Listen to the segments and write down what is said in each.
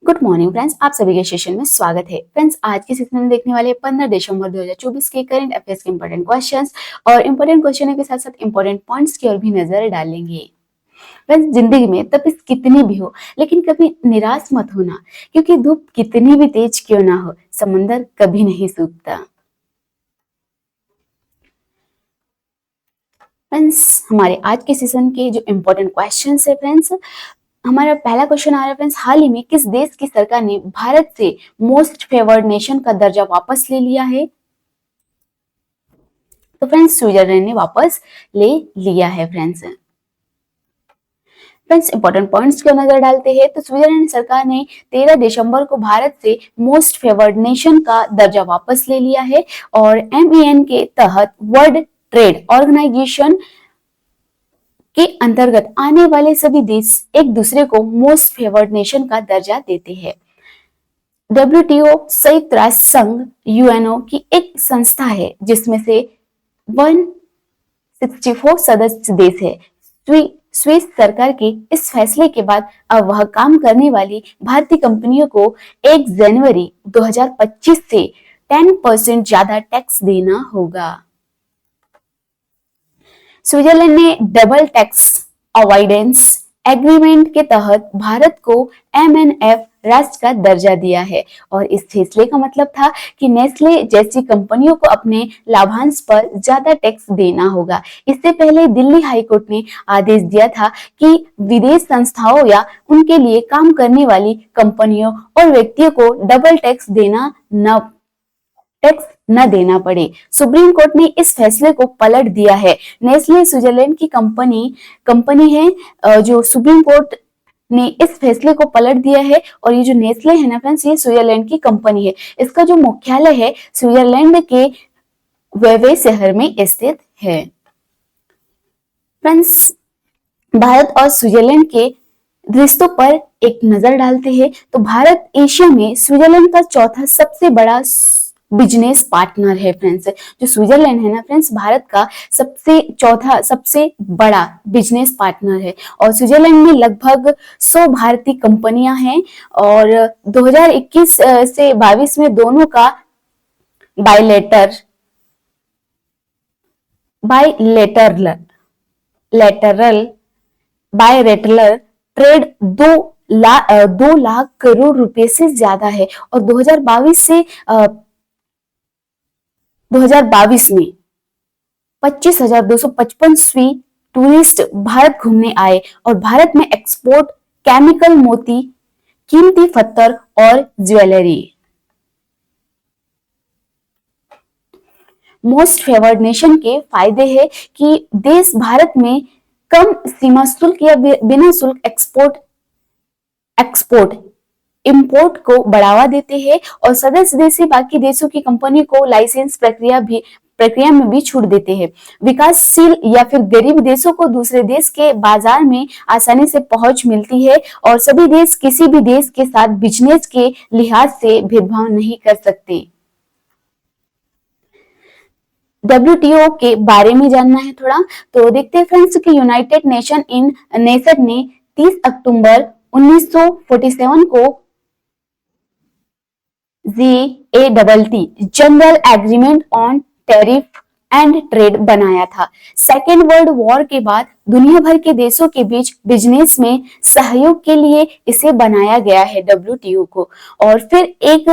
Good morning friends, आप सभी के सेशन में स्वागत है। फ्रेंड्स, आज के सेशन में देखने वाले 15 दिसंबर 2024 के करंट अफेयर्स के इंपॉर्टेंट क्वेश्चंस और इंपॉर्टेंट क्वेश्चनों के साथ साथ इंपॉर्टेंट पॉइंट्स की ओर भी नजर डालेंगे। फ्रेंड्स, जिंदगी में तपिश कितनी भी हो, लेकिन कभी निराश मत होना, क्योंकि धूप कितनी भी तेज क्यों ना हो, समंदर कभी नहीं सूखता। फ्रेंड्स, हमारे आज के सेशन के जो इंपॉर्टेंट क्वेश्चंस है फ्रेंड्स, हमारा पहला क्वेश्चन आ रहा है फ्रेंड्स, हाल ही में किस देश की सरकार ने भारत से मोस्ट फेवर्ड नेशन का दर्जा वापस ले लिया है? तो फ्रेंड्स, स्विट्जरलैंड ने वापस ले लिया है। फ्रेंड्स, इंपॉर्टेंट पॉइंट्स को नजर डालते हैं तो स्विट्जरलैंड सरकार ने 13 दिसंबर को भारत से मोस्ट फेवर्ड नेशन का दर्जा वापस ले लिया है और MEN के तहत वर्ल्ड ट्रेड ऑर्गेनाइजेशन के अंतर्गत आने वाले सभी देश एक दूसरे को मोस्ट फेवर्ड नेशन का दर्जा देते हैं। WTO संयुक्त राष्ट्र संघ UNO की एक संस्था है जिसमें से 164 सदस्य देश है। स्विस सरकार के इस फैसले के बाद अब वह काम करने वाली भारतीय कंपनियों को 1 जनवरी 2025 से 10% ज्यादा टैक्स देना होगा। स्विट्जरलैंड ने डबल टैक्स अवॉइडेंस एग्रीमेंट के तहत भारत को MNF राष्ट्र का दर्जा दिया है और इस फैसले का मतलब था कि नेस्ले जैसी कंपनियों को अपने लाभांश पर ज्यादा टैक्स देना होगा। इससे पहले दिल्ली हाई कोर्ट ने आदेश दिया था कि विदेश संस्थाओं या उनके लिए काम करने वाली कंपनियों और व्यक्तियों को डबल टैक्स न देना पड़े। सुप्रीम कोर्ट ने इस फैसले को पलट दिया है। नेस्ले स्विट्जरलैंड की कंपनी है जो सुप्रीम कोर्ट ने इस फैसले को पलट दिया है और ये जो नेस्ले है ना फ्रेंड्स, ये स्विट्जरलैंड की कंपनी है। इसका जो मुख्यालय है स्विट्जरलैंड के वेवे शहर में स्थित है। फ्रेंड्स, भारत और स्विट्जरलैंड के रिश्तों पर एक नजर डालते हैं तो भारत एशिया में स्विट्जरलैंड का चौथा सबसे बड़ा बिजनेस पार्टनर है। फ्रेंड्स, जो स्विट्जरलैंड है ना फ्रेंड्स, भारत का चौथा सबसे बड़ा बिजनेस पार्टनर है और स्विट्जरलैंड में लगभग 100 भारतीय कंपनियां हैं और 2021 से 22 में दोनों का बायलेटरल ट्रेड 2 लाख करोड़ रुपए से ज्यादा है और 2022 में 25,255 टूरिस्ट भारत घूमने आए और भारत में एक्सपोर्ट केमिकल, मोती, कीमती पत्थर और ज्वेलरी। मोस्ट फेवर्ड नेशन के फायदे हैं कि देश भारत में कम सीमा शुल्क या बिना शुल्क एक्सपोर्ट इंपोर्ट को बढ़ावा देते हैं और सदस्य देश बाकी देशों की कंपनी को लाइसेंस प्रक्रिया में भी छूट देते हैं। विकासशील या फिर गरीब देशों को दूसरे देश के बाजार में आसानी से पहुंच मिलती है और सभी देश किसी भी देश के साथ बिजनेस के लिहाज से भेदभाव नहीं कर सकते। WTO के बारे में जानना है थोड़ा तो देखते हैं फ्रेंड्स कि यूनाइटेड नेशन ने 30 अक्टूबर 1947 को GATT general agreement on tariff and trade बनाया था। सेकेंड वर्ल्ड वॉर के बाद दुनिया भर के देशों के बीच बिजनेस में सहयोग के लिए इसे बनाया गया है WTO को और फिर 1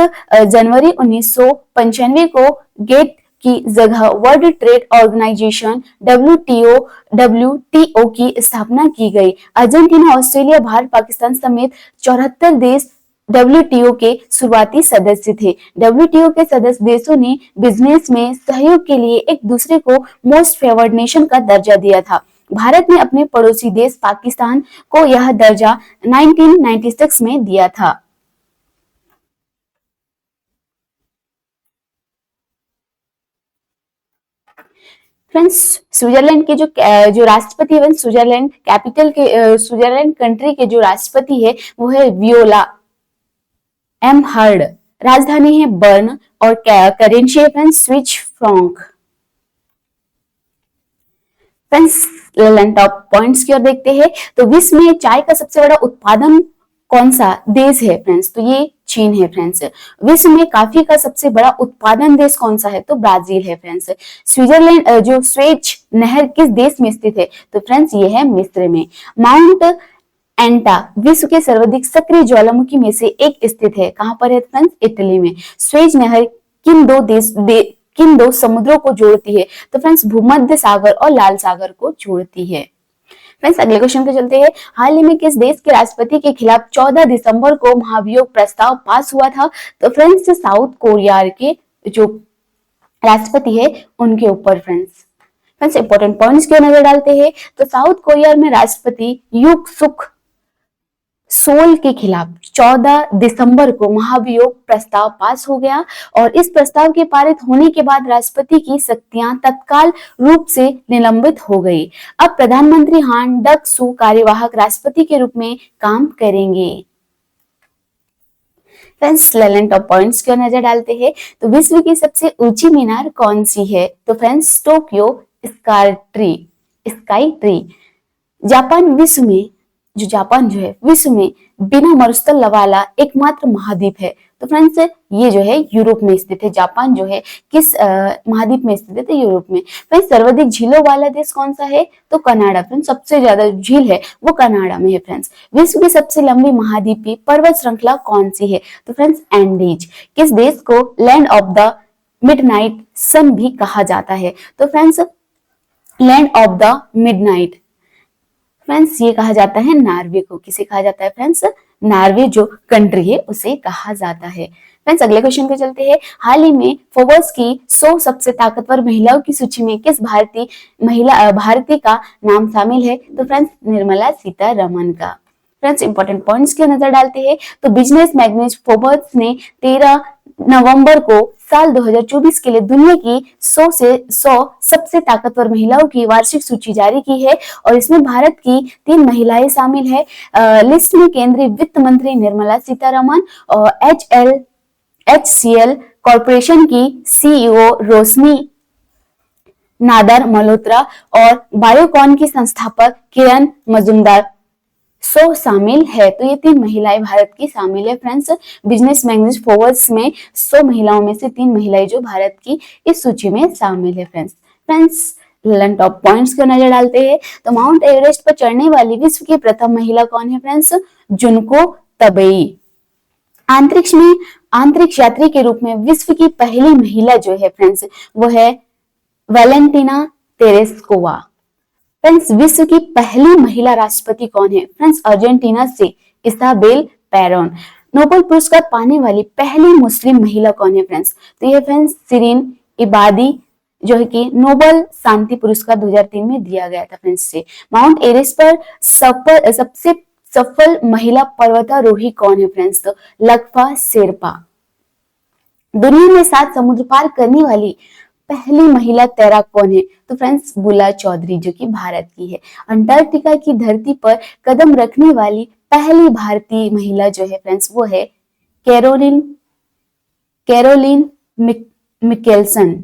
जनवरी 1995 को गेट की जगह वर्ल्ड ट्रेड ऑर्गेनाइजेशन WTO की स्थापना की गई। अर्जेंटीना, ऑस्ट्रेलिया, भारत, पाकिस्तान समेत 74 देश WTO के शुरुआती सदस्य थे। WTO के सदस्य देशों ने बिजनेस में सहयोग के लिए एक दूसरे को मोस्ट फेवर्ड नेशन का दर्जा दिया था। भारत ने अपने पड़ोसी देश पाकिस्तान को यह दर्जा 1996 में दिया था। फ्रेंड्स, स्विट्जरलैंड के जो राष्ट्रपति है, स्विट्जरलैंड कैपिटल के स्विट्जरलैंड कंट्री के जो राष्ट्रपति है वो है वियोला एम हर्ड। राजधानी है बर्न और करेंसी है Swiss franc. Friends, top points की ओर देखते हैं तो विश्व में चाय का सबसे बड़ा उत्पादन कौन सा देश है फ्रेंड्स? तो ये चीन है फ्रेंड्स। विश्व में कॉफी का सबसे बड़ा उत्पादन देश कौन सा है? तो ब्राजील है फ्रेंड्स। स्विट्जरलैंड जो स्वेज नहर किस देश में स्थित है? तो फ्रेंड्स ये है मिस्र में। माउंट एंटा विश्व के सर्वाधिक सक्रिय ज्वालामुखी में से एक स्थित है। कहां पर है फ्रेंड्स? इटली में। स्वेज नहर किन दो समुद्रों को जोड़ती है? तो फ्रेंड्स भूमध्य सागर और लाल सागर को जोड़ती है। फ्रेंड्स अगले क्वेश्चन पे चलते हैं। हाल ही में किस देश के राष्ट्रपति के खिलाफ 14 दिसंबर को महाभियोग प्रस्ताव पास हुआ था? तो फ्रेंड्स साउथ कोरिया के जो राष्ट्रपति है उनके ऊपर फ्रेंड्स इंपॉर्टेंट पॉइंट्स की नजर डालते हैं। तो साउथ कोरिया में राष्ट्रपति युग सुख सोल के खिलाफ 14 दिसंबर को महाभियोग प्रस्ताव पास हो गया और इस प्रस्ताव के पारित होने के बाद राष्ट्रपति की शक्तियां तत्काल रूप से निलंबित हो गई। अब प्रधानमंत्री हान डक सू कार्यवाहक राष्ट्रपति के रूप में काम करेंगे। फ्रेंड्स लेलेंट ऑफ पॉइंट्स की नजर डालते हैं। तो विश्व की सबसे ऊंची मीनार कौन सी है? तो friends Tokyo sky tree. Japan जो है विश्व में बिना मरुस्थल वाला एकमात्र महाद्वीप है। तो फ्रेंड्स ये जो है यूरोप में स्थित है। जापान जो है किस महाद्वीप में स्थित है? तो यूरोप में। फ्रेंड्स सर्वाधिक झीलों वाला देश कौन सा है? तो कनाडा। फ्रेंड्स सबसे ज्यादा झील है वो कनाडा में है। फ्रेंड्स विश्व की सबसे लंबी महाद्वीपीय पर्वत श्रृंखला कौन सी है? तो फ्रेंड्स एंडीज। किस देश को लैंड ऑफ द मिडनाइट सन भी कहा जाता है? तो friends land of the midnight friends ये कहा जाता है नॉर्वे को। किसे कहा जाता है फ्रेंड्स? नॉर्वे जो कंट्री है उसे कहा जाता है। फ्रेंड्स अगले क्वेश्चन पे चलते हैं। हाल ही में फोर्ब्स की 100 सबसे ताकतवर महिलाओं की सूची में किस भारतीय का नाम शामिल है? तो फ्रेंड्स निर्मला सीतारमन का। फ्रेंड्स इंपॉर्टेंट पॉइंट्स की नजर डालते हैं। तो बिजनेस मैग्नेट फोर्ब्स ने 13 नवंबर को साल 2024 के लिए दुनिया की 100 सबसे ताकतवर महिलाओं की वार्षिक सूची जारी की है और इसमें भारत की 3 महिलाएं शामिल है। लिस्ट में केंद्रीय वित्त मंत्री निर्मला सीतारमन और HCL कॉरपोरेशन की CEO रोशनी नादर मल्होत्रा और बायोकॉन की संस्थापक किरण मजूमदार शामिल है। तो ये 3 महिलाएं भारत की शामिल है। फ्रेंड्स बिजनेस मैग्नेट फोर्ब्स में 100 महिलाओं में से 3 महिलाएं जो भारत की इस सूची में शामिल है। फ्रेंड्स टॉप पॉइंट्स को नजर डालते हैं। तो माउंट एवरेस्ट पर चढ़ने वाली विश्व की प्रथम महिला कौन है? फ्रेंड्स जुनको तबेई। अंतरिक्ष यात्री के रूप में विश्व की पहली महिला जो है फ्रेंड्स वो है वैलेंटिना तेरेस्कोवा। फ्रेंड्स विश्व की पहली महिला राष्ट्रपति कौन है? फ्रेंड्स अर्जेंटीना से इसाबेल पेरोन। नोबेल पुरस्कार पाने वाली पहली मुस्लिम महिला कौन है? फ्रेंड्स तो ये फ्रेंड्स शिरीन इबादी जो है कि नोबेल शांति पुरस्कार 2003 में दिया गया था फ्रेंड्स से। माउंट एवरेस्ट पर सबसे सफल महिला पर्वतारोही कौन है? फ्रेंड्स तो लक्फा शेरपा। दुनिया में 7 समुद्र पार करने वाली पहली महिला तैराक कौन है? तो फ्रेंड्स बुला चौधरी जो कि भारत की है। अंटार्कटिका की धरती पर कदम रखने वाली पहली भारतीय महिला जो है फ्रेंड्स वो है कैरोलिन मिकेल्सन।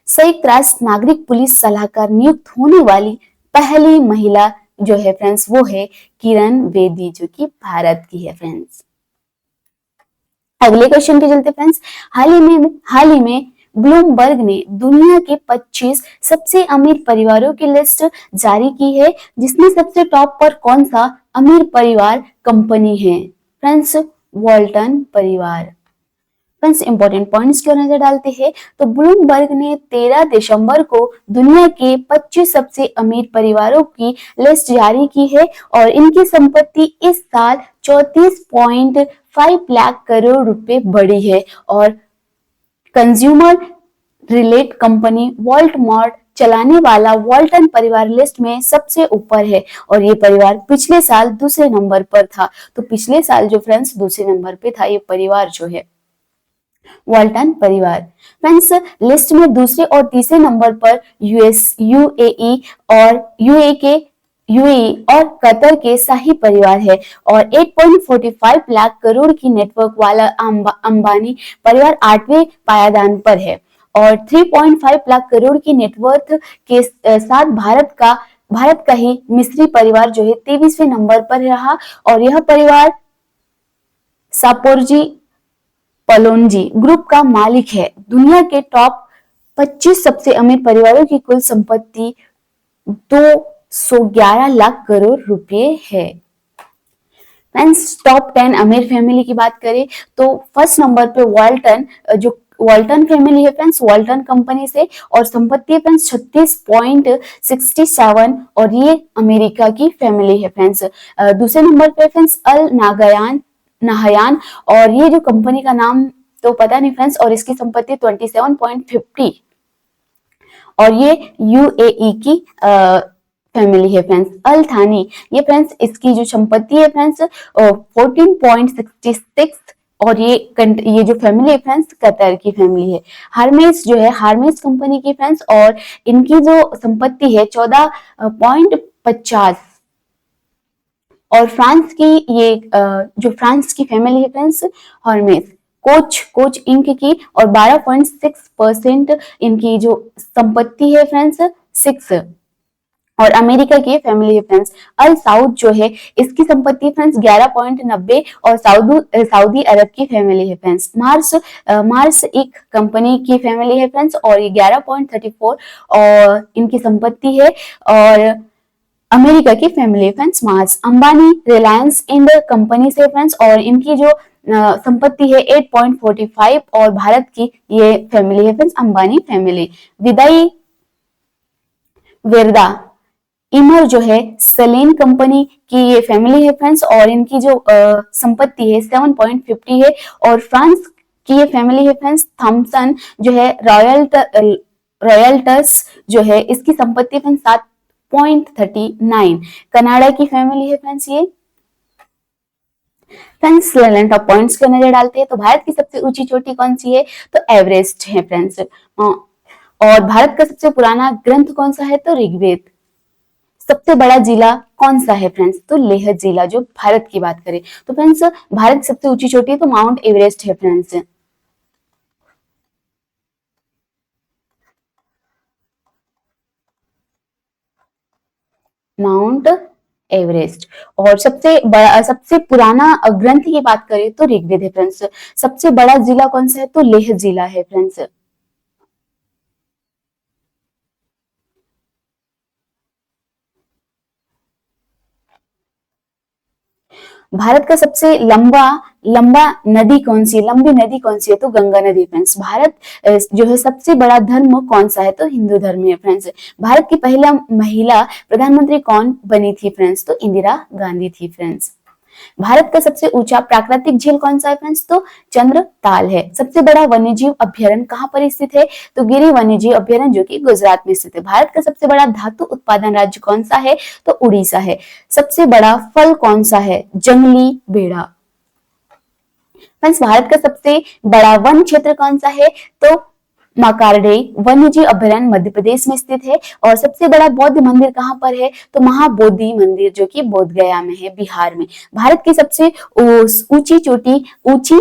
संयुक्त राष्ट्र नागरिक पुलिस सलाहकार नियुक्त होने वाली पहली महिला जो है फ्रेंड्स वो है किरण बेदी जो कि भारत की है। फ्रेंड्स अगले क्वेश्चन पे चलते फ्रेंड्स। हाल ही में ब्लूमबर्ग ने दुनिया के 25 सबसे अमीर परिवारों की लिस्ट जारी की है जिसमें सबसे टॉप पर कौन सा अमीर परिवार कंपनी है? फ्रेंड्स वॉल्टन परिवार। फ्रेंड्स इंपॉर्टेंट पॉइंट्स की ओर नजर डालते हैं। तो ब्लूमबर्ग ने 13 दिसंबर को दुनिया के 25 सबसे अमीर परिवारों की लिस्ट जारी की है और इनकी संपत्ति इस साल 34.5 लाख करोड़ रुपए बढ़ी है और कंज्यूमर रिलेट कंपनी वॉल्टमार्ट चलाने वाला वॉल्टन परिवार लिस्ट में सबसे ऊपर है और ये परिवार पिछले साल दूसरे नंबर पर था। तो पिछले साल जो फ्रेंड्स दूसरे नंबर पे था ये परिवार जो है वॉल्टन परिवार। फ्रेंड्स लिस्ट में दूसरे और तीसरे नंबर पर यूएई और कतर के शाही परिवार है और 8.45 लाख करोड़ की नेटवर्क वाला अंबानी परिवार 8वें पायदान पर है और 3.5 लाख करोड़ की नेटवर्थ के साथ भारत का ही मिस्री परिवार जो है 23वें नंबर पर रहा और यह परिवार सापोरजी पलोनजी ग्रुप का मालिक है। दुनिया के टॉप 25 सबसे अमीर परिवारों की कुल संपत्ति 211 लाख करोड़ रुपए है। फ्रेंड्स टॉप 10 अमीर फैमिली की बात करें तो फर्स्ट नंबर पे वाल्टन, जो वाल्टन फैमिली है फ्रेंड्स, वाल्टन कंपनी से, और संपत्ति है फ्रेंड्स 36.67, और ये अमेरिका की फैमिली है फ्रेंड्स। दूसरे नंबर पे फ्रेंड्स अल नागयान नहयान, और ये जो कंपनी का नाम तो पता नहीं फ्रेंड्स, और इसकी संपत्ति 27.50, और ये यूएई की फैमिली है फ्रेंड्स। अल थानी, ये फ्रेंड्स इसकी जो संपत्ति है फ्रेंड्स 14.66, और ये जो फैमिली है फ्रेंड्स कतर की फैमिली है। हार्मेस जो है हार्मेस कंपनी की फ्रेंड्स, और इनकी जो संपत्ति है 14.50, और फ्रांस की ये जो फ्रांस की फैमिली है फ्रेंड्स हॉर्मेस, कोच इंक की, और 12.6% इनकी जो संपत्ति है फ्रेंड्स 6, और अमेरिका की फैमिली है फ्रेंड्स। अल साउद जो है इसकी संपत्ति फ्रेंड्स 11.90, और सऊदी अरब की फैमिली है फ्रेंड्स। मार्स एक कंपनी की फैमिली है फ्रेंड्स, और ये 11.34 और इनकी संपत्ति है, और अमेरिका की फैमिली है फ्रेंड्स मार्स। अंबानी रिलायंस इंड कंपनी से फ्रेंड्स, और इनकी जो संपत्ति है 8.45, और भारत की ये फैमिली है फ्रेंड्स अंबानी फैमिली। विदाई वेरदा इमर जो है सेलेन कंपनी की ये फैमिली है फ्रेंड्स, और इनकी जो संपत्ति है 7.50 है, और फ्रांस की ये फैमिली है फ्रेंड्स थॉमसन जो है रॉयल्टस जो है इसकी संपत्ति फ्रेंड्स 7.39। कनाडा की फैमिली है फ्रेंड्स ये। फ्रेंड्स टॉप पॉइंट्स को नजर डालते हैं तो भारत की सबसे ऊंची चोटी कौन सी है, तो एवरेस्ट है फ्रेंड्स। और भारत का सबसे पुराना ग्रंथ कौन सा है, तो ऋग्वेद। सबसे बड़ा जिला कौन सा है फ्रेंड्स, तो लेह जिला, जो भारत की बात करें तो फ्रेंड्स भारत की सबसे ऊंची चोटी है तो माउंट एवरेस्ट है फ्रेंड्स। Mount Everest. और सबसे पुराना ग्रंथ की बात करें तो ऋग्वेद है फ्रेंड्स। सबसे बड़ा जिला कौन सा है, तो लेह जिला है फ्रेंड्स। भारत का सबसे लंबा नदी कौन सी है, लंबी नदी कौन सी है, तो गंगा नदी फ्रेंड्स। भारत जो है सबसे बड़ा धर्म कौन सा है, तो हिंदू धर्म है फ्रेंड्स। भारत की पहला महिला प्रधानमंत्री कौन बनी थी फ्रेंड्स, तो इंदिरा गांधी थी फ्रेंड्स। भारत का सबसे ऊंचा प्राकृतिक झील कौन सा है फ्रेंड्स, तो चंद्रताल है। सबसे बड़ा वन्यजीव अभ्यारण्य कहाँ पर स्थित है, तो गिरी वन्यजीव अभ्यारण्य जो कि गुजरात में स्थित है। भारत का सबसे बड़ा धातु उत्पादन राज्य कौन सा है, तो उड़ीसा है। सबसे बड़ा फल कौन सा है, जंगली बेड़ा। फ्रेंड्स भारत का सबसे बड़ा वन क्षेत्र कौन सा है, तो मार्कंडेय वन्यजीव अभ्यारण्य मध्य प्रदेश में स्थित है। और सबसे बड़ा बौद्ध मंदिर कहाँ पर है, तो महाबोधि मंदिर जो कि बोध गया में है, बिहार में। भारत की सबसे ऊंची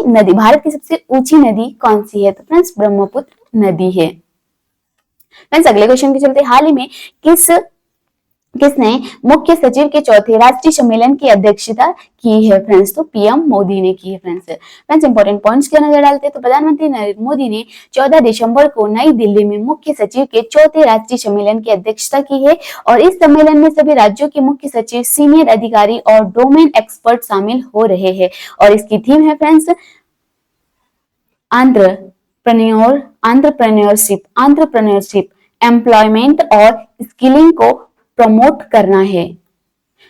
नदी, भारत की सबसे ऊंची नदी कौन सी है, तो फ्रेंड्स ब्रह्मपुत्र नदी है। फ्रेंड्स अगले क्वेश्चन के चलते, हाल ही में किसने मुख्य सचिव के चौथे राष्ट्रीय सम्मेलन की अध्यक्षता की है फ्रेंड्स, तो पीएम मोदी ने की है फ्रेंड्स इंपॉर्टेंट पॉइंट्स क्या नजर डालते हैं तो प्रधानमंत्री नरेंद्र मोदी ने 14 दिसंबर को नई दिल्ली में मुख्य सचिव के चौथे राष्ट्रीय सम्मेलन की अध्यक्षता की है। और इस सम्मेलन में सभी राज्यों के मुख्य सचिव, सीनियर अधिकारी और डोमेन एक्सपर्ट शामिल हो रहे हैं। और इसकी थीम है फ्रेंड्स एंटरप्रेन्योरशिप, एम्प्लॉयमेंट और स्किलिंग को प्रमोट करना है।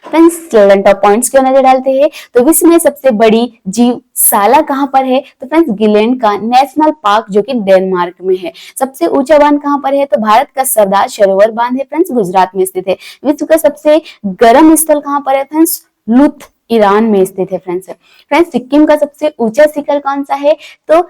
फ्रेंड्स टॉप पॉइंट्स क्यों नजर डालते हैं तो विश्व में सबसे बड़ी जीवशाला कहां पर है, तो फ्रेंड्स गिलेंड का नेशनल पार्क जो कि डेनमार्क में है। सबसे ऊंचा बांध कहां पर है, तो भारत का सरदार सरोवर बांध है फ्रेंड्स, गुजरात में स्थित है। विश्व का सबसे गर्म स्थल कहां पर है फ्रेंड्स, लुथ ईरान में स्थित है फ्रेंड्स सिक्किम का सबसे ऊंचा शिखर कौन सा है, तो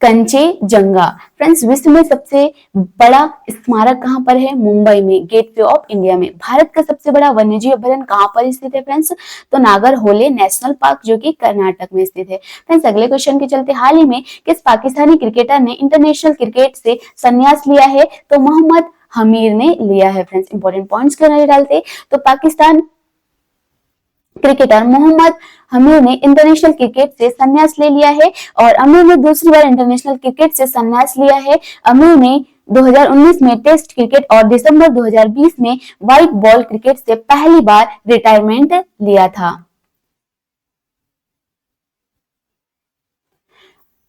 कंचनजंगा। फ्रेंड्स विश्व में सबसे बड़ा स्मारक कहां पर है, मुंबई में, गेटवे ऑफ इंडिया में। भारत का सबसे बड़ा वन्यजीव अभ्यारण्य कहां पर स्थित है फ्रेंड्स, तो नागरहोले नेशनल पार्क जो कि कर्नाटक में स्थित है। फ्रेंड्स अगले क्वेश्चन के चलते, हाल ही में किस पाकिस्तानी क्रिकेटर ने इंटरनेशनल क्रिकेट से संन्यास लिया है, तो मोहम्मद हमीर ने लिया है। फ्रेंड्स इंपॉर्टेंट पॉइंट्स क्यों नहीं डालते तो क्रिकेटर मोहम्मद अमीर ने इंटरनेशनल क्रिकेट से संन्यास ले लिया है और अमीर ने दूसरी बार इंटरनेशनल क्रिकेट से संन्यास लिया है। अमीर ने 2019 में टेस्ट क्रिकेट और दिसंबर 2020 में व्हाइट बॉल क्रिकेट से पहली बार रिटायरमेंट लिया था।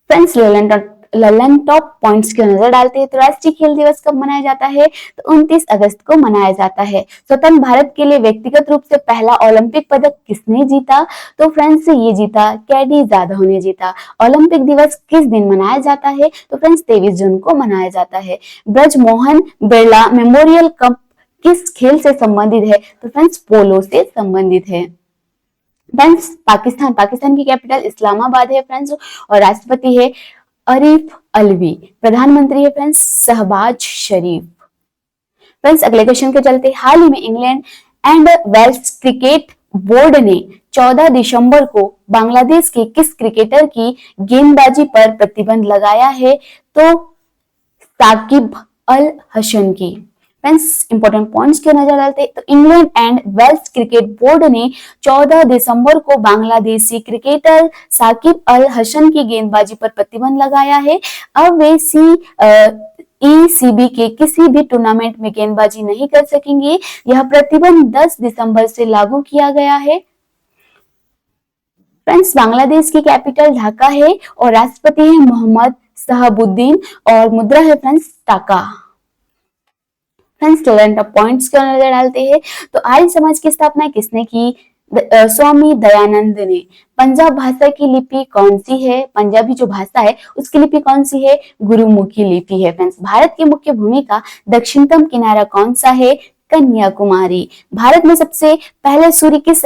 फ्रेंड्स, ललन टॉप पॉइंट्स की नजर डालते हैं तो राष्ट्रीय खेल दिवस कब मनाया जाता है? तो 29 अगस्त को मनाया जाता है। स्वतंत्र भारत के लिए व्यक्तिगत रूप से पहला ओलंपिक पदक किसने जीता? तो फ्रेंड्स ये जीता कैडी जाधव ने जीता। ओलंपिक दिवस किस दिन मनाया जाता है? तो फ्रेंड्स 23 जून को मनाया जाता है। ब्रजमोहन बिरला मेमोरियल कप किस खेल से संबंधित है? तो फ्रेंड्स पोलो से संबंधित है। फ्रेंड्स पाकिस्तान की कैपिटल इस्लामाबाद है फ्रेंड्स और राष्ट्रपति है अरीफ अलवी। प्रधानमंत्री है फ्रेंड्स शहबाज शरीफ। फ्रेंड्स अगले क्वेश्चन के चलते, हाल ही में England and Wales cricket board ने 14 दिसंबर को बांग्लादेश के किस क्रिकेटर की गेंदबाजी पर प्रतिबंध लगाया है? तो साकिब अल हसन की। फ्रेंड्स इंपॉर्टेंट पॉइंट्स की नजर डालते हैं तो England and Wales cricket board ने 14 दिसंबर को बांग्लादेशी क्रिकेटर साकिब अल हसन की गेंदबाजी पर प्रतिबंध लगाया है। अब वे ईसीबी के किसी भी टूर्नामेंट में गेंदबाजी नहीं कर सकेंगे। यह प्रतिबंध 10 दिसंबर से लागू किया गया है। फ्रेंड्स बांग्लादेश की कैपिटल ढाका है और राष्ट्रपति है मोहम्मद शहाबुद्दीन और मुद्रा है फ्रेंड्स टाका। फ्रेंड्स पॉइंट्स को नजर डालते हैं तो आर्य समाज की स्थापना किसने की? स्वामी दयानंद ने। पंजाब भाषा की लिपि कौन सी है? पंजाबी जो भाषा है उसकी लिपि कौन सी है? गुरुमुखी लिपि है। फ्रेंड्स भारत की मुख्य भूमि का दक्षिणतम किनारा कौन सा है? कन्याकुमारी। भारत में सबसे पहले सूर्य किस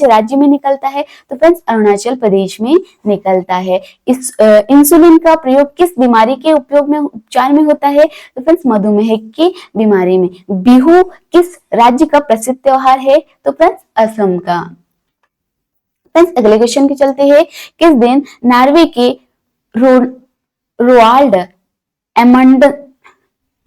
राज्य में निकलता है? तो फ्रेंड्स अरुणाचल प्रदेश में निकलता है। इस इंसुलिन का प्रयोग किस बीमारी के उपचार में होता है? तो फ्रेंड्स मधुमेह की बीमारी में। बिहू किस राज्य का प्रसिद्ध त्योहार है? तो फ्रेंड्स असम का। फ्रेंड्स अगले क्वेश्चन के चलते हैं, किस दिन नॉर्वे के रोआल्ड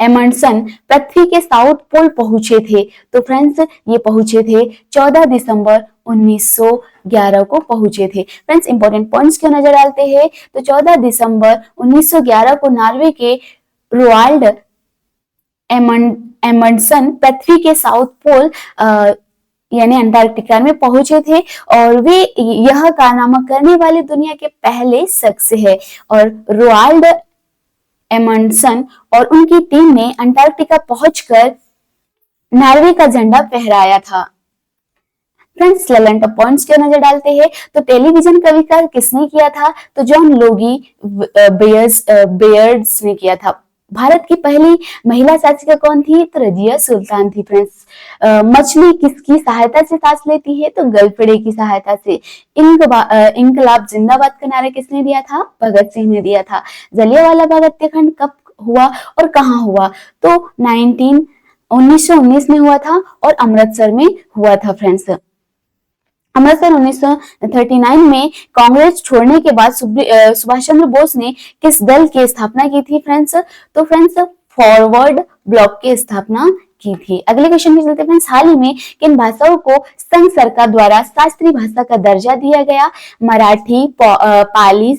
एमंडसन पृथ्वी के साउथ पोल पहुंचे थे? तो फ्रेंड्स ये पहुंचे थे 14 दिसंबर 1911 को पहुंचे थे। फ्रेंड्स इंपॉर्टेंट पॉइंट्स क्यों नजर डालते हैं तो 14 दिसंबर 1911 को नॉर्वे के रोआल्ड एमंडसन पृथ्वी के साउथ पोल यानी अंटार्कटिका में पहुंचे थे और वे यह कारनामा करने वाले दुनिया के पहले शख्स है। और रोआल्ड एमंडसन और उनकी टीम ने अंटार्कटिका पहुंचकर नॉर्वे का झंडा फहराया था। फ्रेंड्स ललन पॉइंट्स क्या नजर डालते हैं तो टेलीविजन का विकास किसने किया था? तो जॉन लोगी बेयर्ड्स ने किया था। भारत की पहली महिला शासिका कौन थी? तो रजिया सुल्तान थी। फ्रेंड्स मछली किसकी सहायता से सांस लेती है? तो गलफड़े की सहायता से। इंकलाब जिंदाबाद का नारा किसने दिया था? भगत सिंह ने दिया था। जलियांवाला बाग हत्याकांड कब हुआ और कहाँ हुआ? तो 1919 में हुआ था और अमृतसर में हुआ था। फ्रेंड्स अमृतसर 1939 में कांग्रेस छोड़ने के बाद सुभाष चंद्र बोस ने किस दल की स्थापना की थी? फ्रेंड्स तो फ्रेंड्स फॉरवर्ड ब्लॉक की स्थापना की थी। अगले क्वेश्चन में चलते हैं फ्रेंड्स, हाल ही में किन भाषाओं को संघ सरकार द्वारा शास्त्रीय भाषा का दर्जा दिया गया? मराठी, पाली,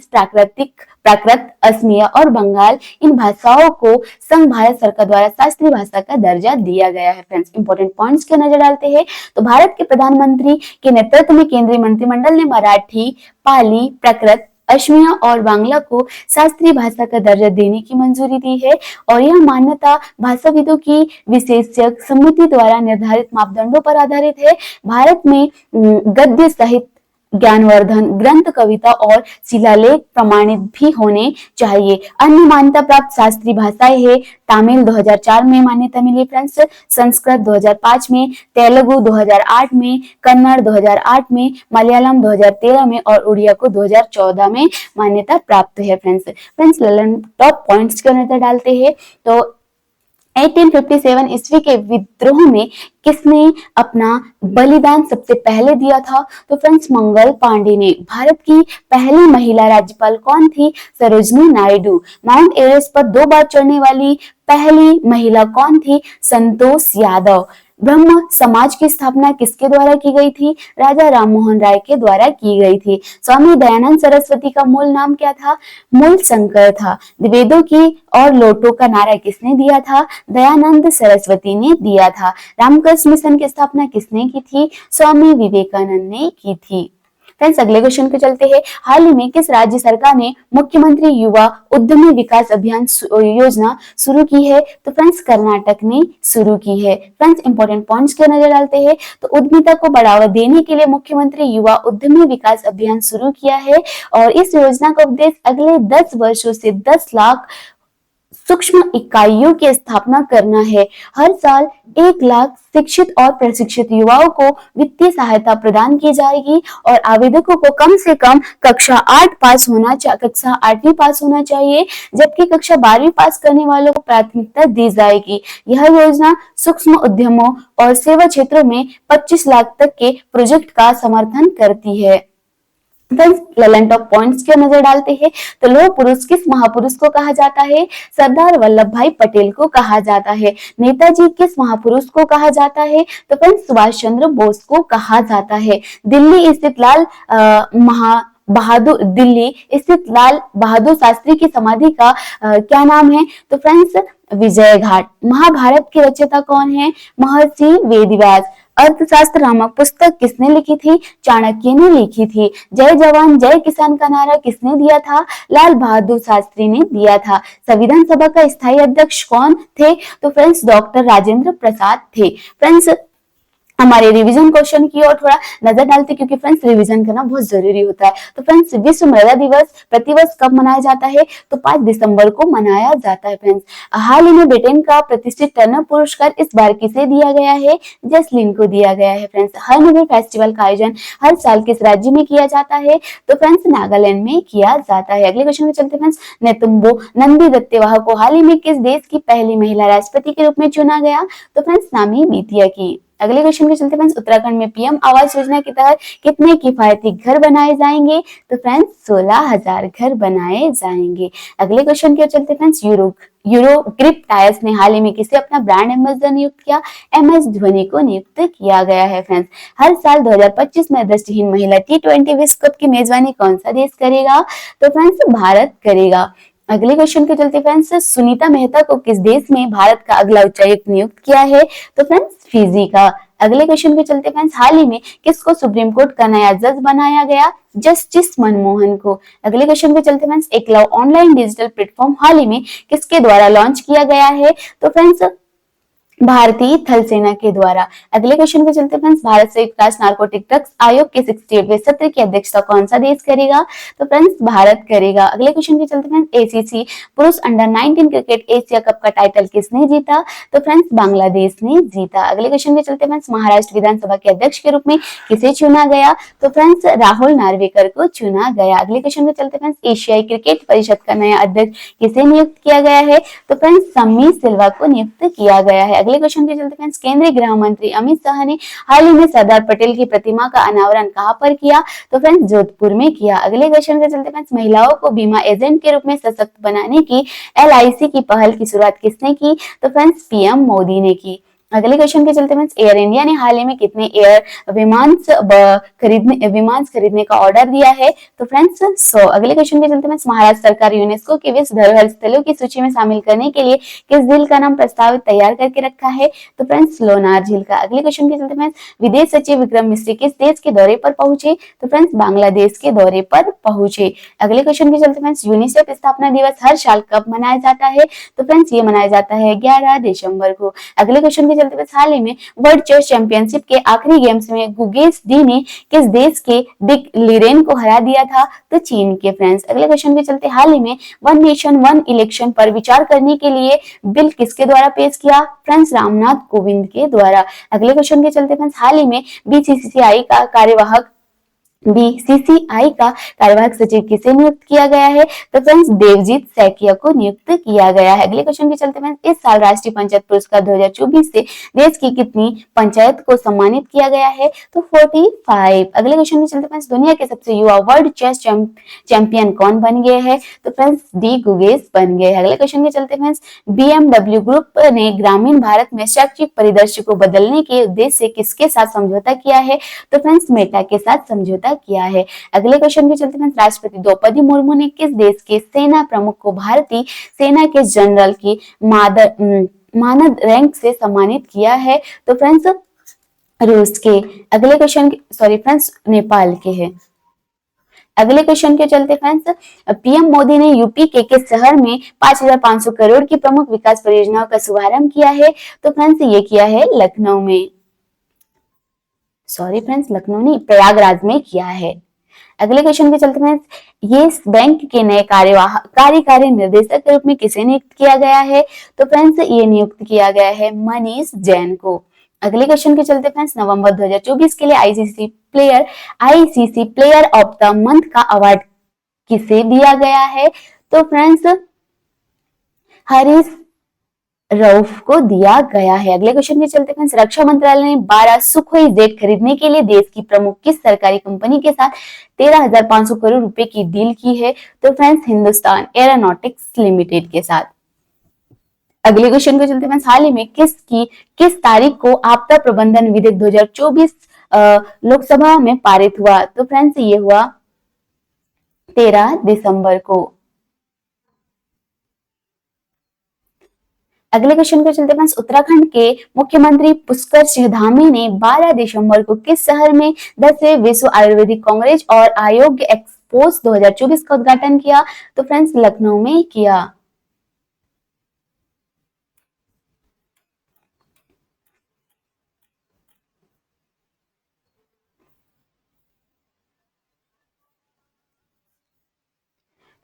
प्राकृत, असमिया और बंगाल, इन भाषाओं को संघ भारत सरकार द्वारा शास्त्रीय भाषा का दर्जा दिया गया है। फ्रेंड्स इंपॉर्टेंट पॉइंट्स क्या नजर डालते हैं तो भारत के प्रधानमंत्री के नेतृत्व में केंद्रीय मंत्रिमंडल ने मराठी, पाली, प्राकृत, असमिया और बांग्ला को शास्त्रीय भाषा का दर्जा देने की मंजूरी दी है और यह मान्यता भाषाविदों की विशेषज्ञ समिति द्वारा निर्धारित मापदंडों पर आधारित है। भारत में गद्य सहित ज्ञानवर्धन ग्रंथ, कविता और शिलालेख प्रमाणित भी होने चाहिए। अन्य मान्यता प्राप्त शास्त्रीय भाषाएं है तमिल 2004 में मान्यता मिली। फ्रेंड्स संस्कृत 2005 में, तेलुगु 2008 में, कन्नड़ 2008 में, मलयालम 2013 में और उड़िया को 2014 में मान्यता प्राप्त है। फ्रेंड्स ललन टॉप पॉइंट्स क्यों नजर डालते हैं तो 1857 ईस्वी के विद्रोह में किसने अपना बलिदान सबसे पहले दिया था? तो फ्रेंड्स मंगल पांडे ने। भारत की पहली महिला राज्यपाल कौन थी? सरोजनी नायडू। माउंट एवरेस्ट पर 2 बार चढ़ने वाली पहली महिला कौन थी? संतोष यादव। ब्रह्म समाज की स्थापना किसके द्वारा की गई थी? राजा राममोहन राय के द्वारा की गई थी। स्वामी दयानंद सरस्वती का मूल नाम क्या था? मूल शंकर था। वेदों की और लोटों का नारा किसने दिया था? दयानंद सरस्वती ने दिया था। रामकृष्ण मिशन की स्थापना किसने की थी? स्वामी विवेकानंद ने की थी। फ्रेंड्स अगले क्वेश्चन पे चलते हैं। हाल ही में किस राज्य सरकार ने मुख्यमंत्री युवा उद्यमी विकास अभियान योजना शुरू की है? तो फ्रेंड्स कर्नाटक ने शुरू की है। फ्रेंड्स इंपॉर्टेंट पॉइंट्स की नजर डालते हैं। तो उद्यमिता को बढ़ावा देने के लिए मुख्यमंत्री युवा उद्यमी विकास अभियान शुरू किया है और इस योजना का उद्देश्य अगले 10 वर्षों से 10 लाख सूक्ष्म इकाइयों की स्थापना करना है। हर साल 1 लाख शिक्षित और प्रशिक्षित युवाओं को वित्तीय सहायता प्रदान की जाएगी और आवेदकों को कम से कम कक्षा 8वीं पास होना चाहिए, जबकि कक्षा 12वीं पास करने वालों को प्राथमिकता दी जाएगी। यह योजना सूक्ष्म उद्यमों और सेवा क्षेत्रों में 25 लाख तक के प्रोजेक्ट का समर्थन करती है। ललन टॉप पॉइंट्स की नजर डालते हैं। तो लौह पुरुष किस महापुरुष को कहा जाता है? सरदार वल्लभ भाई पटेल को कहा जाता है। नेताजी किस महापुरुष को कहा जाता है? तो फ्रेंड्स सुभाष चंद्र बोस को कहा जाता है। दिल्ली स्थित लाल बहादुर शास्त्री की समाधि का क्या नाम है? तो फ्रेंड्स विजय घाट। महाभारत के रचयिता कौन है? महर्षि वेदव्यास। अर्थशास्त्र नामक पुस्तक किसने लिखी थी? चाणक्य ने लिखी थी। जय जवान जय किसान का नारा किसने दिया था? लाल बहादुर शास्त्री ने दिया था। संविधान सभा का स्थायी अध्यक्ष कौन थे? तो फ्रेंड्स डॉक्टर राजेंद्र प्रसाद थे। फ्रेंड्स हमारे रिवीजन क्वेश्चन की ओर थोड़ा नजर डालते, क्योंकि फ्रेंड्स रिवीजन करना बहुत जरूरी होता है। तो फ्रेंड्स विश्व मृदा दिवस प्रतिवर्ष कब मनाया जाता है? तो 5 दिसंबर को मनाया जाता है। फ्रेंड्स हाल ही में ब्रिटेन का प्रतिष्ठित टर्नर पुरस्कार इस बार किसे दिया गया है? जसलीन को दिया गया है। फ्रेंड्स हर्नबिल फेस्टिवल का आयोजन हर साल किस राज्य में किया जाता है? तो फ्रेंड्स नागालैंड में किया जाता है। अगले क्वेश्चन में चलते फ्रेंड्स। नेतुम्बो नंदी दत्तेवाह को हाल ही में किस देश की पहली महिला राष्ट्रपति के रूप में चुना गया? तो फ्रेंड्स नामीबिया की। अगले क्वेश्चन पे चलते फ्रेंड्स। उत्तराखंड में पीएम आवास योजना के तहत कितने किफायती घर बनाए जाएंगे? तो फ्रेंड्स 16,000 घर बनाए जाएंगे। अगले क्वेश्चन के चलते फ्रेंड्स। यूरो ग्रिप टायर्स ने हाल ही में किसे अपना ब्रांड एम्बेसडर नियुक्त किया? MS धोनी को नियुक्त किया गया है। फ्रेंड्स हर साल 2025 में दृष्टिहीन महिला T20 विश्व कप की मेजबानी कौन सा देश करेगा? तो फ्रेंड्स भारत करेगा। अगले क्वेश्चन के चलते फ्रेंड्स। सुनीता मेहता को किस देश में भारत का अगला उच्चायुक्त नियुक्त किया है? तो फ्रेंड्स फिजी का। अगले क्वेश्चन पे चलते फ्रेंड्स। हाल ही में किसको सुप्रीम कोर्ट का नया जज बनाया गया? जस्टिस मनमोहन को। अगले क्वेश्चन पे चलते friends. Eklavya online digital platform हाल ही में किसके द्वारा लॉन्च किया गया है? तो फ्रेंड्स भारतीय थल सेना के द्वारा। अगले क्वेश्चन पे चलते फ्रेंड्स। भारत संयुक्त राष्ट्र नारकोटिक ड्रग्स आयोग के 68वें सत्र की अध्यक्षता कौन सा देश करेगा? तो फ्रेंड्स भारत करेगा। अगले क्वेश्चन पे चलते फ्रेंड्स। ACC पुरुष अंडर 19 क्रिकेट एशिया कप का टाइटल किसने जीता? तो फ्रेंड्स बांग्लादेश ने जीता। अगले क्वेश्चन पे चलते फ्रेंड्स। महाराष्ट्र विधानसभा के अध्यक्ष के रूप में किसे चुना गया? तो फ्रेंड्स राहुल नार्वेकर को चुना गया। अगले क्वेश्चन पे चलते फ्रेंड्स। एशियाई क्रिकेट परिषद का नया अध्यक्ष किसे नियुक्त किया गया है? तो फ्रेंड्स सम्मी सिल्वा को नियुक्त किया गया है। अगले क्वेश्चन पे चलते फ्रेंड्स। केंद्रीय गृह मंत्री अमित शाह ने हाल ही में सरदार पटेल की प्रतिमा का अनावरण कहां पर किया? तो फ्रेंड्स जोधपुर में किया। अगले क्वेश्चन पे चलते फ्रेंड्स। महिलाओं को बीमा एजेंट के रूप में सशक्त बनाने की LIC की पहल की शुरुआत किसने की? तो फ्रेंड्स PM मोदी ने की। अगले क्वेश्चन पे चलते फ्रेंड्स। एयर इंडिया ने हाल ही में कितने विमान खरीदने का ऑर्डर दिया है? तो फ्रेंड्स 100। अगले क्वेश्चन पे चलते फ्रेंड्स। महाराष्ट्र सरकार यूनेस्को के विश्व धरोहर स्थलों की सूची में शामिल करने के लिए किस झील का नाम प्रस्ताव तैयार करके रखा है? तो फ्रेंड्स लोनार झील का। अगले क्वेश्चन पे चलते फ्रेंड्स। विदेश सचिव विक्रम मिस्री किस देश के दौरे पर पहुंचे? तो फ्रेंड्स बांग्लादेश के दौरे पर पहुंचे। अगले क्वेश्चन पे चलते फ्रेंड्स। यूनिसेफ स्थापना दिवस हर साल कब मनाया जाता है? तो फ्रेंड्स ये मनाया जाता है 11 दिसंबर को। अगले क्वेश्चन हाल ही में वर्ल्ड चेस चैंपियनशिप के आखिरी गेम्स में गुगेस डी ने किस देश के डिक लिरेन को हरा दिया था? तो चीन के। फ्रेंड्स अगले क्वेश्चन पे चलते। हाल ही में वन नेशन वन इलेक्शन पर विचार करने के लिए बिल किसके द्वारा पेश किया? फ्रेंड्स रामनाथ कोविंद के द्वारा। अगले क्वेश्चन के चलते फ्रेंड्स। हाल ही में BCCI का कार्यवाहक बीसीसीआई का कार्यवाहक सचिव किसे नियुक्त किया गया है? तो फ्रेंड्स देवजीत सैकिया को नियुक्त किया गया है। अगले क्वेश्चन के चलते फ्रेंड्स, इस साल राष्ट्रीय पंचायत पुरस्कार 2024 से देश की कितनी पंचायत को सम्मानित किया गया है? तो 45। अगले क्वेश्चन के चलते फ्रेंड्स, दुनिया के सबसे युवा वर्ल्ड चेस चैंपियन कौन बन गए हैं? तो फ्रेंड्स डी गुगेस बन गए। अगले क्वेश्चन के चलते फ्रेंड्स, बीएमडब्ल्यू ग्रुप ने ग्रामीण भारत में शैक्षिक परिदृश्य को बदलने के उद्देश्य से किसके साथ समझौता किया है? तो फ्रेंड्स मेटा के साथ समझौता किया है। अगले क्वेश्चन के चलते फ्रेंड्स, राष्ट्रपति द्रौपदी मुर्मू ने किस देश के सेना प्रमुख को भारतीय सेना के जनरल की मानद रैंक से सम्मानित किया है? तो फ्रेंड्स रूस के। अगले क्वेश्चन सॉरी फ्रेंड्स नेपाल के है। अगले क्वेश्चन के चलते फ्रेंड्स, पीएम मोदी ने यूपी के किस शहर में 5,500 करोड़ की प्रमुख विकास परियोजनाओं का शुभारंभ किया है? तो फ्रेंड्स ये किया है लखनऊ में। सॉरी फ्रेंड्स, लखनऊ नहीं, प्रयागराज में किया है। अगले क्वेश्चन के चलते फ्रेंड्स, ये बैंक के नए कार्यकारी निर्देशक के रूप में किसे नियुक्त किया गया है? तो फ्रेंड्स ये नियुक्त किया गया है मनीष जैन को। अगले क्वेश्चन के चलते फ्रेंड्स, नवंबर 2024 के लिए ICC player of the month का अवार्ड किसे दिया गया है? तो फ्रेंड्स हरीश रऊफ को दिया गया है। अगले क्वेश्चन के चलते फ्रेंड्स, रक्षा मंत्रालय ने 12 सुखोई जेट खरीदने के लिए देश की प्रमुख किस सरकारी कंपनी के साथ 13,500 करोड़ रुपए की डील की है? तो फ्रेंड्स हिंदुस्तान एरोनॉटिक्स लिमिटेड के साथ। अगले क्वेश्चन को चलते फ्रेंड्स, हाल ही में किस तारीख को आपदा प्रबंधन विधेयक 2024 लोकसभा में पारित हुआ? तो फ्रेंड्स ये हुआ 13 दिसंबर को। अगले क्वेश्चन को चलते फ्रेंड्स, उत्तराखंड के मुख्यमंत्री पुष्कर सिंह धामी ने 12 दिसंबर को किस शहर में 10वें विश्व आयुर्वेदिक कांग्रेस और आरोग्य एक्सपो 2024 का उद्घाटन किया? तो फ्रेंड्स लखनऊ में किया।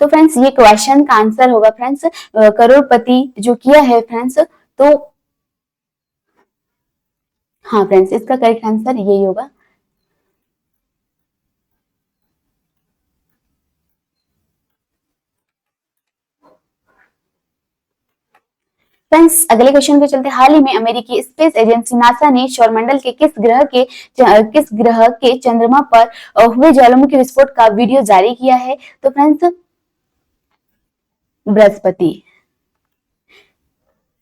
तो फ्रेंड्स ये क्वेश्चन का आंसर होगा फ्रेंड्स करोड़पति जो किया है फ्रेंड्स, तो हाँ फ्रेंड्स इसका करेक्ट आंसर यही होगा। फ्रेंड्स अगले क्वेश्चन पे चलते, हाल ही में अमेरिकी स्पेस एजेंसी नासा ने सौरमंडल के किस ग्रह के चंद्रमा पर हुए ज्वालामुखी विस्फोट का वीडियो जारी किया है? तो फ्रेंड्स बृहस्पति।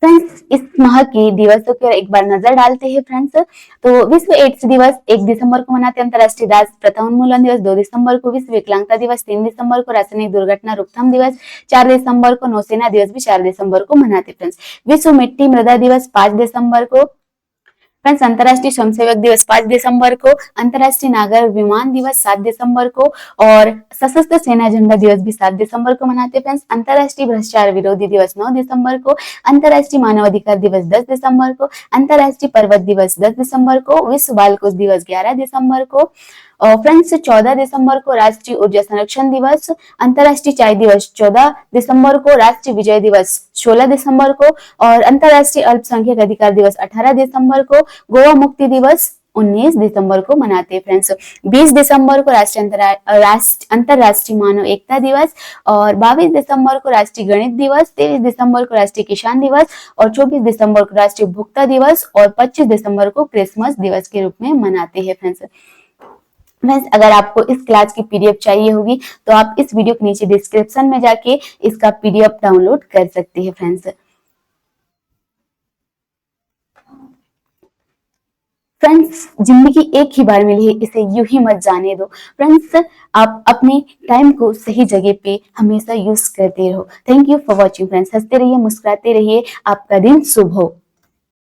फ्रेंड्स इस माह के दिवसों पर एक बार नजर डालते हैं फ्रेंड्स। तो विश्व एड्स दिवस 1 दिसंबर को मनाते हैं, अंतर्राष्ट्रीय दास प्रथा उन्मूलन दिवस 2 दिसंबर को, विश्व विकलांगता दिवस 3 दिसंबर को, रासायनिक दुर्घटना रोकथाम दिवस 4 दिसंबर को, नौसेना दिवस भी 4 दिसंबर को मनाते फ्रेंड्स। विश्व मिट्टी मृदा दिवस 5 दिसंबर को फ्रेंड्स, अंतर्राष्ट्रीय स्वयंसेवक दिवस 5 दिसंबर को, अंतर्राष्ट्रीय नागर विमान दिवस 7 दिसंबर को और सशस्त्र सेना झंडा दिवस भी 7 दिसंबर को मनाते हैं फ्रेंड्स। अंतर्राष्ट्रीय भ्रष्टाचार विरोधी दिवस 9 दिसंबर को, अंतर्राष्ट्रीय मानवाधिकार दिवस 10 दिसंबर को, अंतर्राष्ट्रीय पर्वत दिवस 10 दिसंबर को, विश्व बाल कोष दिवस 11 दिसंबर को और फ्रेंड्स 14 दिसंबर को राष्ट्रीय ऊर्जा संरक्षण दिवस, अंतर्राष्ट्रीय चाय दिवस 14 दिसंबर को, राष्ट्रीय विजय दिवस 16 दिसंबर को और अंतर्राष्ट्रीय अल्पसंख्यक अधिकार दिवस 18 दिसंबर को, गोवा मुक्ति दिवस 19 दिसंबर को मनाते हैं फ्रेंड्स। 20 दिसंबर को अंतर्राष्ट्रीय मानव एकता दिवस और 22 दिसंबर को राष्ट्रीय गणित दिवस, 23 दिसंबर को राष्ट्रीय किसान दिवस और 24 दिसंबर को राष्ट्रीय उपभोक्ता दिवस और 25 दिसंबर को क्रिसमस दिवस के रूप में मनाते हैं फ्रेंड्स। फ्रेंड्स अगर आपको इस क्लास की पीडीएफ चाहिए होगी तो आप इस वीडियो के नीचे डिस्क्रिप्शन में जाके इसका पीडीएफ डाउनलोड कर सकते हैं फ्रेंड्स। फ्रेंड्स जिंदगी एक ही बार मिली है, इसे यूं ही मत जाने दो। फ्रेंड्स आप अपने टाइम को सही जगह पे हमेशा यूज करते रहो। Thank you for watching friends. हंसते रहिए, मुस्कुराते रहिए, आपका दिन शुभ हो।